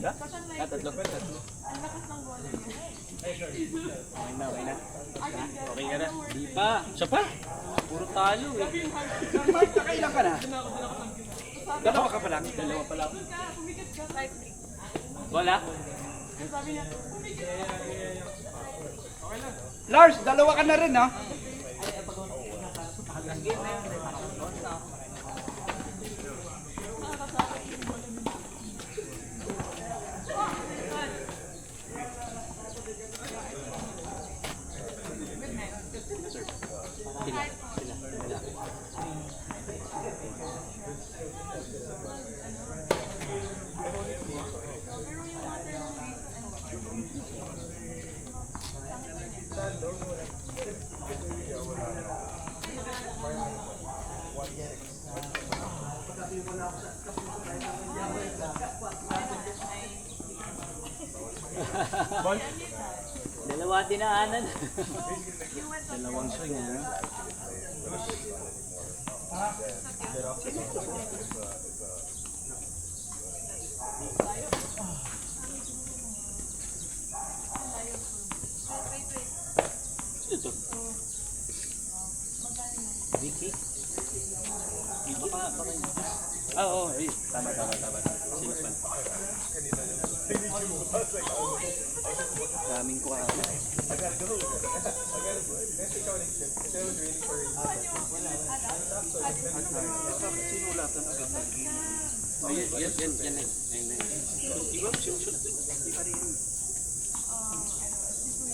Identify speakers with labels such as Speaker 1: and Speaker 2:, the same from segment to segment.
Speaker 1: Tatlo? Tatlo.
Speaker 2: Ang lakas ng bola niya.
Speaker 1: Okay na. Okay ka na. Di pa. Siya pa? Puro talo eh.
Speaker 3: Nakailan ka na? Dalawa ka pa lang?
Speaker 1: Dalawa pa lang.
Speaker 2: Pumikit ka. Like,
Speaker 1: Wala?
Speaker 2: sabi niya, pumikit ka.
Speaker 3: Lars, dalawa ka na rin ha?
Speaker 1: Dalawa dinaanan. Dalawang swing ano? Ito. Vicky? Baka oo. Tama. Sinupan. Daming ko ako. Sinulatan agad. Yan. Iba, sinusulat.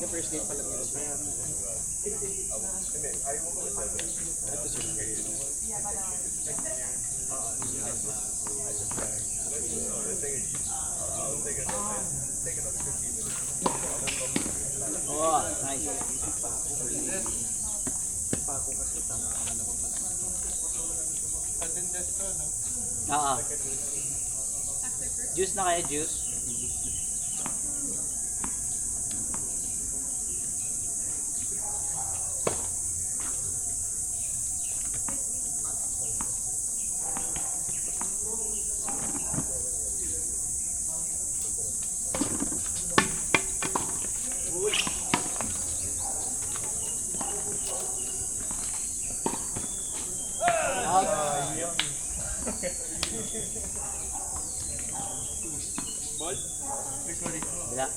Speaker 1: Yung first date pa lang yun. Ito siya. Oh, nice. Pako kasi tama ano ko pala. Oo. Juice na kaya juice?
Speaker 3: Ball?
Speaker 1: Wala.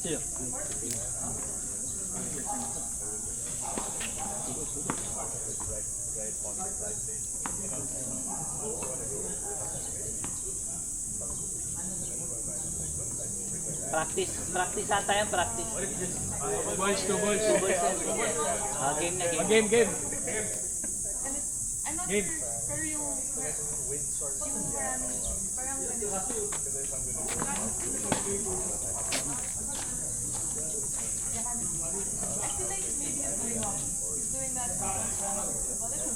Speaker 1: Sino? Practice ata yan, practice.
Speaker 3: Two balls.
Speaker 1: Game na, game.
Speaker 3: Game.
Speaker 2: I'm not sure, pero yung parang ganito. I feel like maybe he's doing that. But it's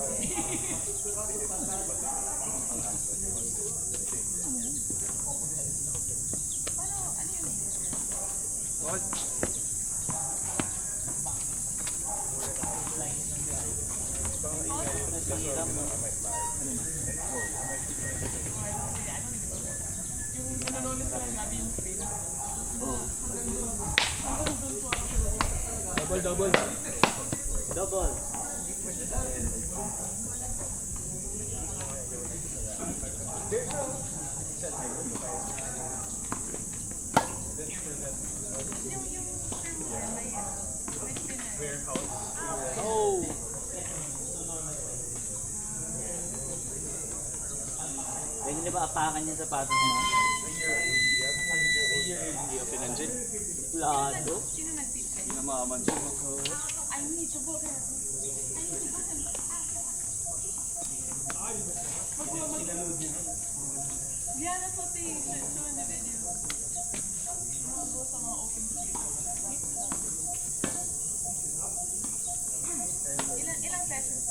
Speaker 3: Double.
Speaker 1: Oh! Pwede na ba apakan yung sapatos mo?
Speaker 3: Hindi ako pinansin.
Speaker 1: Lado?
Speaker 2: sino nag-tip kayo?
Speaker 3: Namaman siya.
Speaker 2: I need to book her. Yeah, that's what they show in the video. Go sa mga open space. Ilang sessions?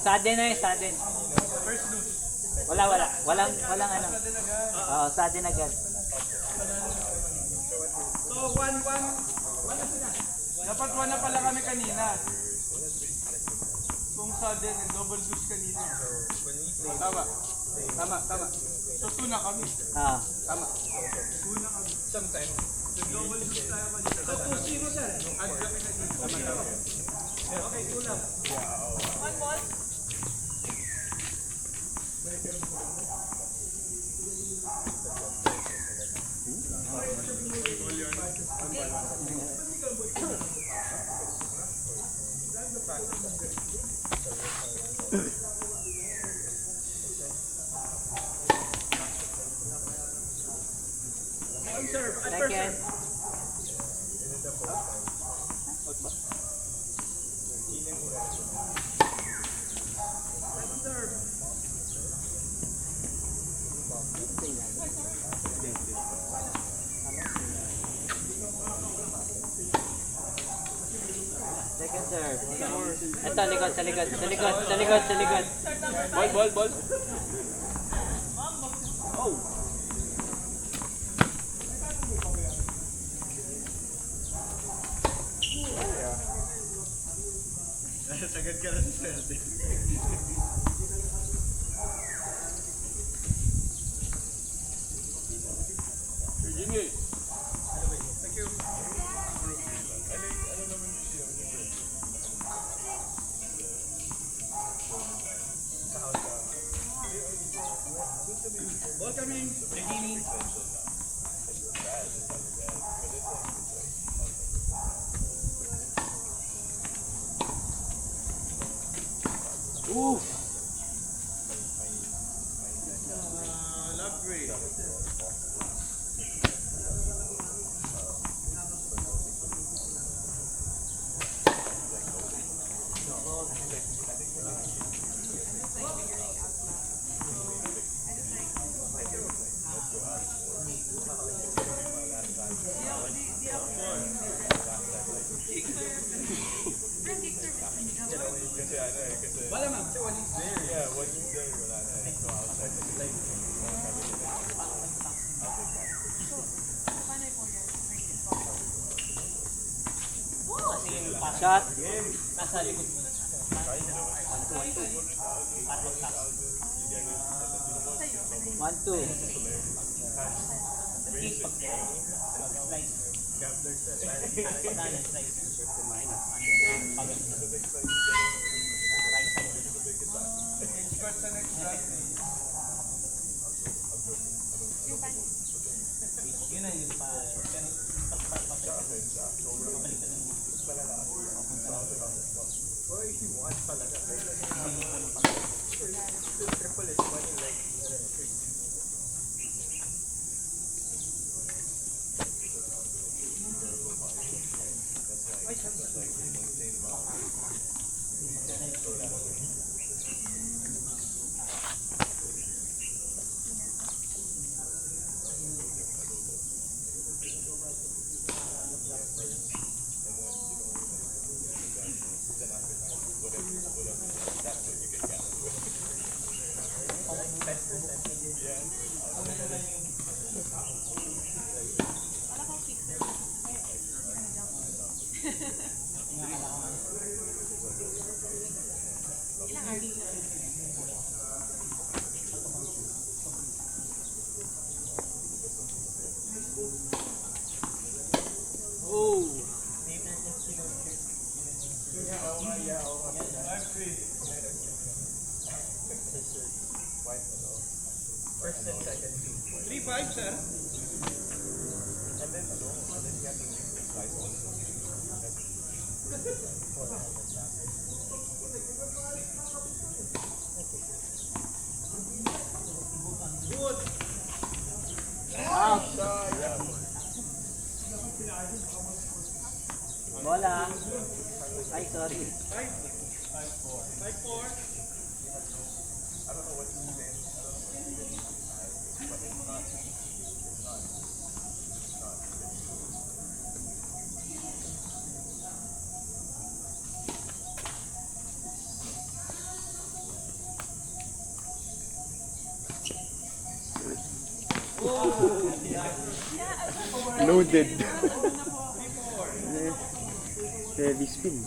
Speaker 4: Sudden na sudden. Walang ano. Oo, sudden agad.
Speaker 3: So, one na sila. Dapat one na pala kami kanina. Kung sudden, double dose kanina. Tama. So, two na kami.
Speaker 4: Ah.
Speaker 3: Tama. Two na kami. Sometimes. Double dose tayo kanina. So, 2-0 sir. Add kami kanina. Tama. Okay, two lang.
Speaker 2: One ball.
Speaker 4: Second. Second serve. Ito, likod, sa likod.
Speaker 1: Ball. Oh.
Speaker 3: Sagad ka na sa swerte.
Speaker 1: Virginia.
Speaker 3: Thank you. Ball coming. Virginia.
Speaker 1: Oof.
Speaker 3: Lovely. Wala ma'am. Kasi one is there. Yeah, one is there. Wala na. So I'll check it. Like,
Speaker 4: Shot.
Speaker 1: Nasa likod mo na siya.
Speaker 4: One, two.
Speaker 3: expert sa next class.
Speaker 1: Yun na yung pa.
Speaker 3: Or if you want pala. Triple is money like
Speaker 2: Ilang hours?
Speaker 1: Oh!
Speaker 3: First and second. 3-5, sir.
Speaker 4: Out. Bola. Ay, sorry.
Speaker 3: 5-4.
Speaker 5: Loaded. Heavy spin.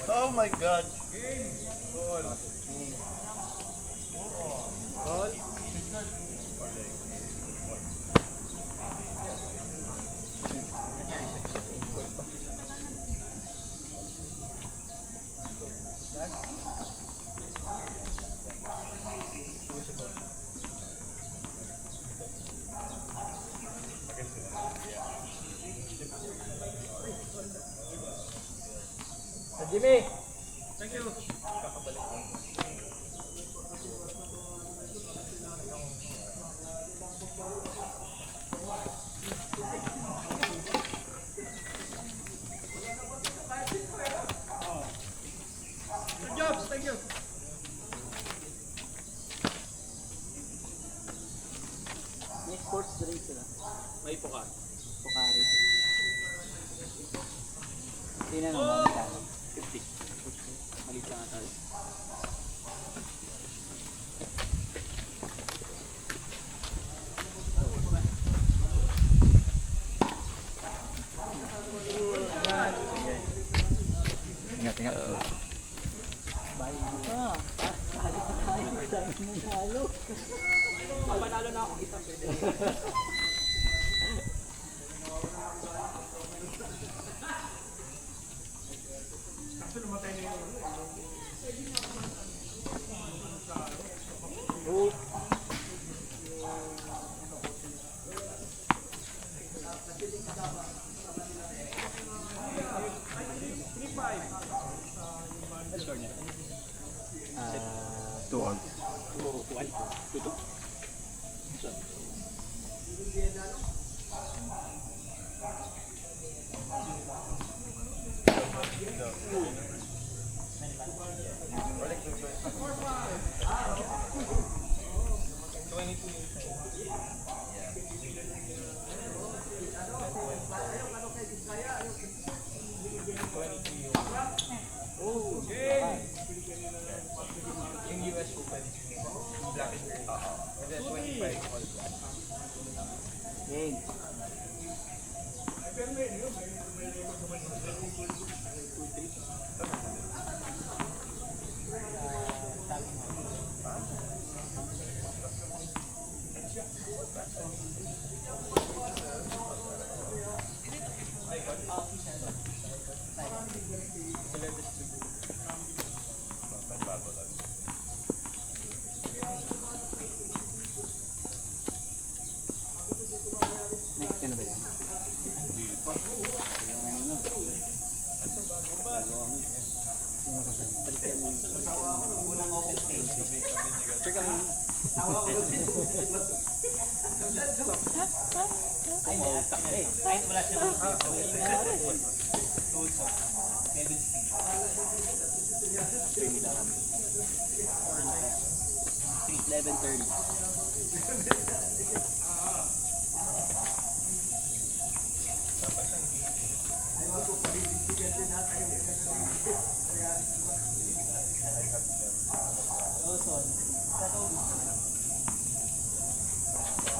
Speaker 6: Oh my God.
Speaker 4: Jimmy.
Speaker 3: Thank you. Good job. Thank you.
Speaker 4: May sports drink sila.
Speaker 1: May pukan.
Speaker 4: Pocari. Tingnan mo, magkano.
Speaker 1: 50. Malit lang tayo.
Speaker 5: Ingat, ingat.
Speaker 4: Bayo ka. Hali pa tayo. Sabi mo nalo.
Speaker 1: Panalo na ako isa pwede. Score niya.
Speaker 5: 2-1.
Speaker 1: 1. 2-2.
Speaker 3: Yung US Open. Black and green. And then 25 all black.
Speaker 4: Game. Next ka na ba yan? Ay, mautak eh. Kahit wala siya Street 11:30.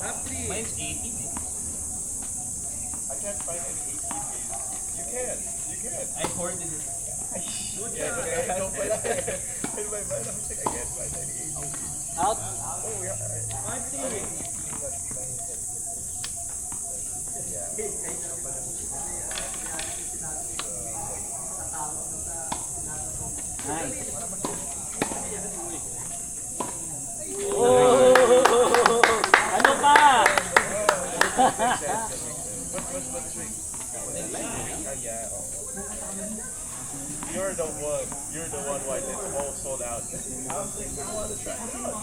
Speaker 3: Top 3.
Speaker 1: Mine's 18 eh.
Speaker 6: I can't find any 18 games. You can. You can.
Speaker 1: I hoarded it.
Speaker 6: Yeah, I don't find in my mind, I'm like, I can't find any 18 games.
Speaker 4: Out.
Speaker 6: Oh, yeah.
Speaker 3: 5-3.
Speaker 4: Nice. Oh! Ano pa?
Speaker 6: Yeah. You're the one. You're the one why it's all sold out. I was like, I want to try it out.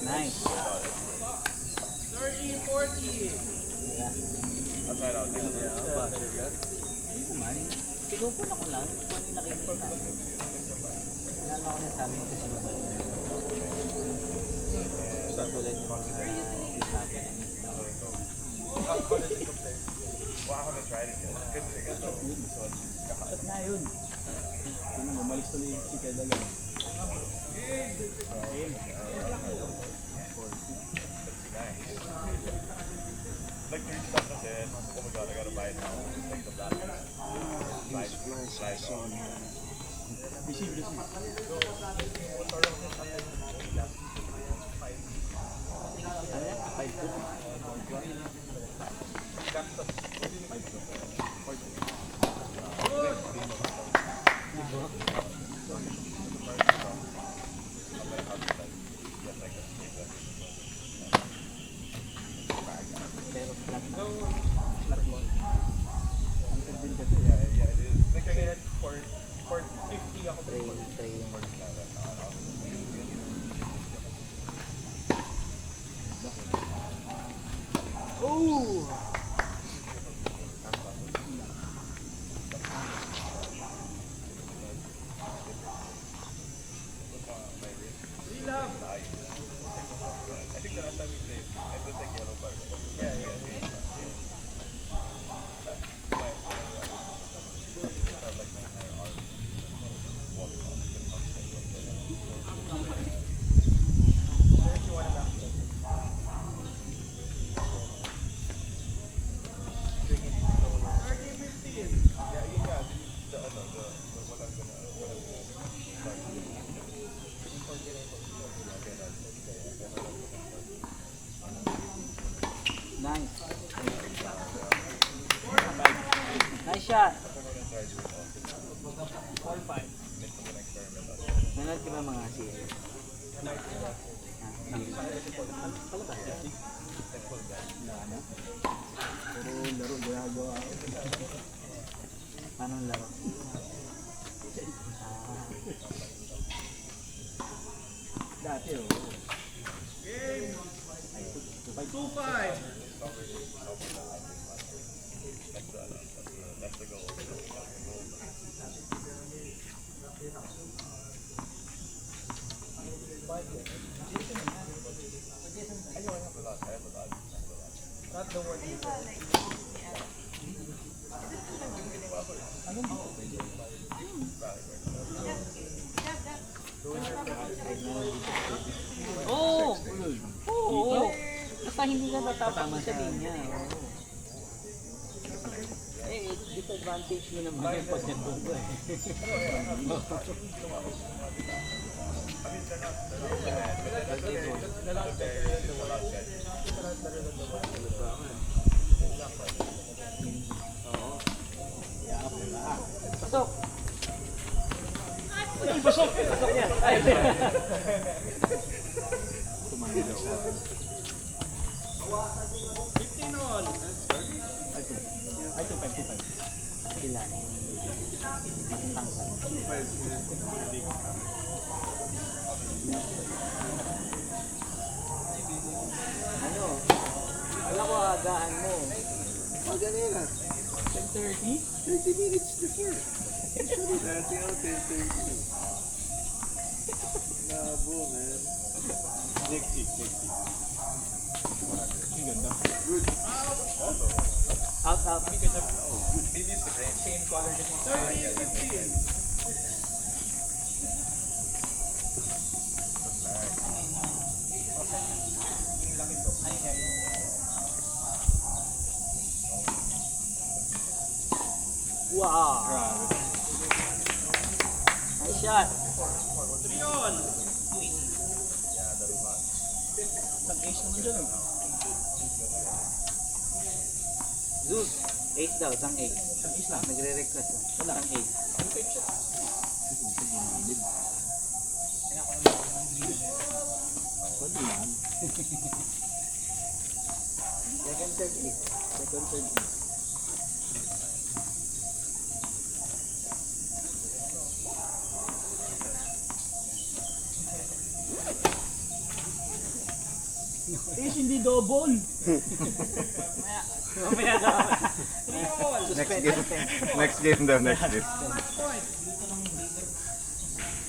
Speaker 4: Nice.
Speaker 3: 13-14.
Speaker 6: I'll try it out.
Speaker 4: Pinupun ako lang. Kung ano yung nakikita. Lalo ako nasabi ko sa mga sa tulad ng mga
Speaker 6: Well, I haven't tried it yet. Good thing I know this one.
Speaker 4: At na yun.
Speaker 1: Mamalis tuloy si Keda lang.
Speaker 6: Like 3 stuff na din. Oh my god, I gotta buy it now. Like the black one. Live on.
Speaker 1: Busy.
Speaker 4: Ano yan? 5-2. Pero flat ball. Ang din kasi.
Speaker 6: Yeah, it is. Like I get for 50 ako.
Speaker 4: Tray yung oh!
Speaker 6: I think the last time we played, it was like yellow card. Yeah.
Speaker 4: Nice. Nice shot. Nanood ka ba mga series?
Speaker 1: Puro laro ginagawa.
Speaker 4: Paano ang laro?
Speaker 1: Dati oh.
Speaker 3: Game. 2-5.
Speaker 6: That's the goal.
Speaker 3: Not the one.
Speaker 4: Oo! Oo! Basta hindi ka tatapak sa linya. Eh, disadvantage mo naman yung pag nagbubo eh. Pasok! Pasok! Pasok yan! Ay!
Speaker 1: Tumangin ako.
Speaker 3: 15 all.
Speaker 1: Ay, 255.
Speaker 4: Sila. Matangkad. Ano? Wala ko agaan mo.
Speaker 5: Maganila.
Speaker 3: 10:30?
Speaker 5: 30 minutes before. Dati ako 10:30. Labo, man.
Speaker 6: Next week.
Speaker 3: Ang ganda.
Speaker 4: Out, out.
Speaker 6: Maybe it's the green.
Speaker 3: Same color kasi. 30:15.
Speaker 4: Wow!
Speaker 3: Grabe.
Speaker 4: Nice shot!
Speaker 3: Nag-ace naman dyan.
Speaker 4: Zeus! Ace daw, isang ace. Nagre-request lang. Isang ace. Second, third ace. Second, third ace.
Speaker 3: Ace, hindi double.
Speaker 4: Mamaya daw.
Speaker 5: Next game. Next game daw, next game.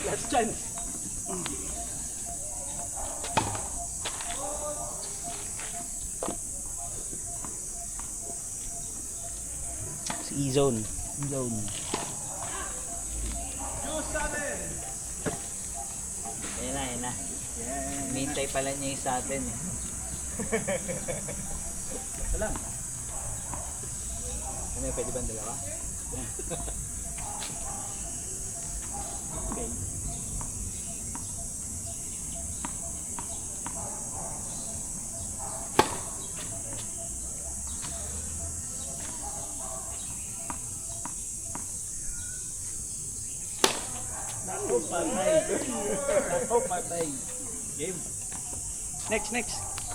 Speaker 4: Last chance. E-zone. E-zone. Ayan na. Mintay pala niya yung sa atin eh. Wala. Ano yung pwede ba ang dalawa? Okay. Nako patay. Nako patay. Game. Next.